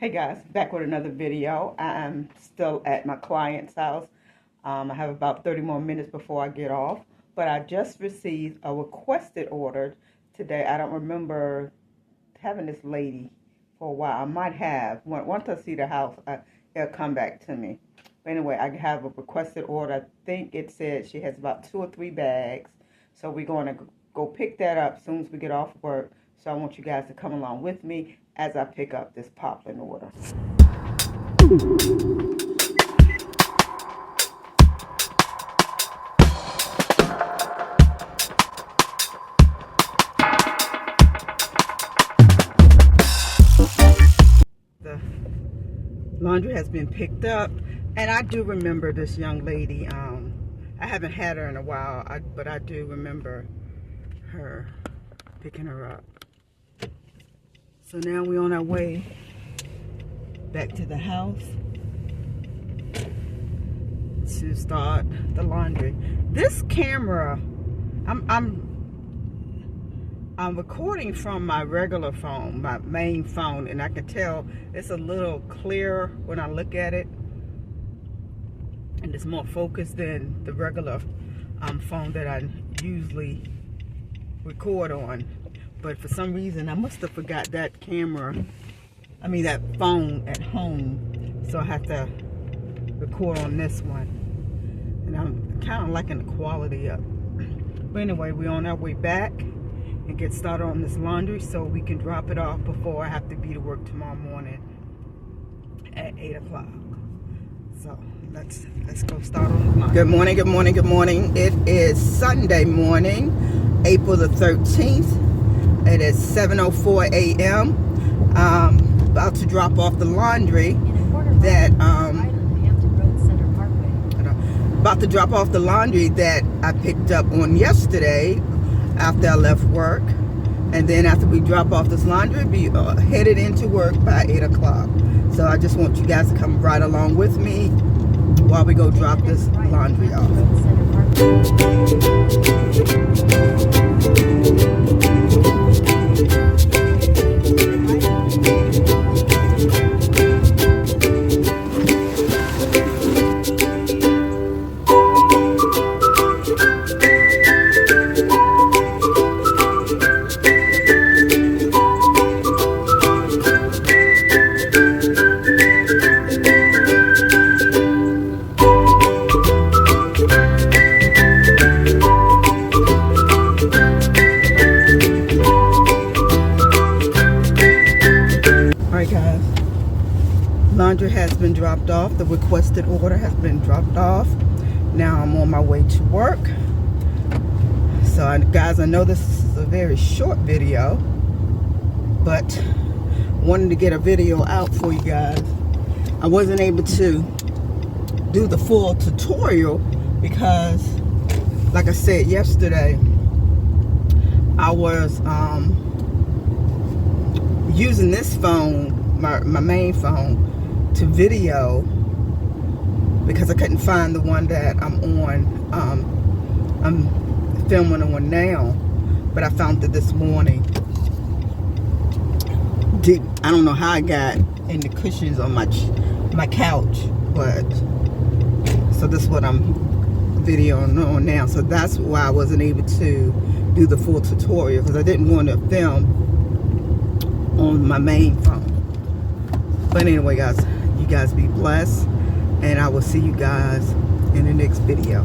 Hey guys, back with another video. I am still at my client's house. I have about 30 more minutes before I get off, but I just received a requested order today. I don't remember having this lady for a while. I might have. Once I see the house, it'll come back to me. But anyway, I have a requested order. I think it said she has about 2 or 3 bags. So we're going to go pick that up as soon as we get off work. So I want you guys to come along with me as I pick up this Poplin order. The laundry has been picked up, and I do remember this young lady. I haven't had her in a while, but I do remember her picking her up. So now we're on our way back to the house to start the laundry. This camera, I'm recording from my regular phone, my main phone, and I can tell it's a little clearer when I look at it, and it's more focused than the regular phone that I usually record on. But for some reason I must have forgot that that phone at home, so I have to record on this one, and I'm kind of liking the quality of it. But anyway, we're on our way back and get started on this laundry so we can drop it off before I have to be to work tomorrow morning at 8 o'clock. So let's go start on the laundry. Good morning, good morning, good morning. It is Sunday morning, April the 13th. It is 7:04 a.m. About to drop off the laundry that I picked up on yesterday after I left work. And then after we drop off this laundry, be headed into work by 8 o'clock. So I just want you guys to come right along with me while we go drop this laundry off. Laundry has been dropped off. The requested order has been dropped off. Now I'm on my way to work. So guys, I know this is a very short video, but wanted to get a video out for you guys. I wasn't able to do the full tutorial because, like I said yesterday, I was using this phone, my main phone, to video because I couldn't find the one that I'm filming on now, but I found it this morning. I don't know how I got in the cushions on my couch, but so this is what I'm videoing on now. So that's why I wasn't able to do the full tutorial, because I didn't want to film on my main phone. But anyway, guys, you guys be blessed, and I will see you guys in the next video.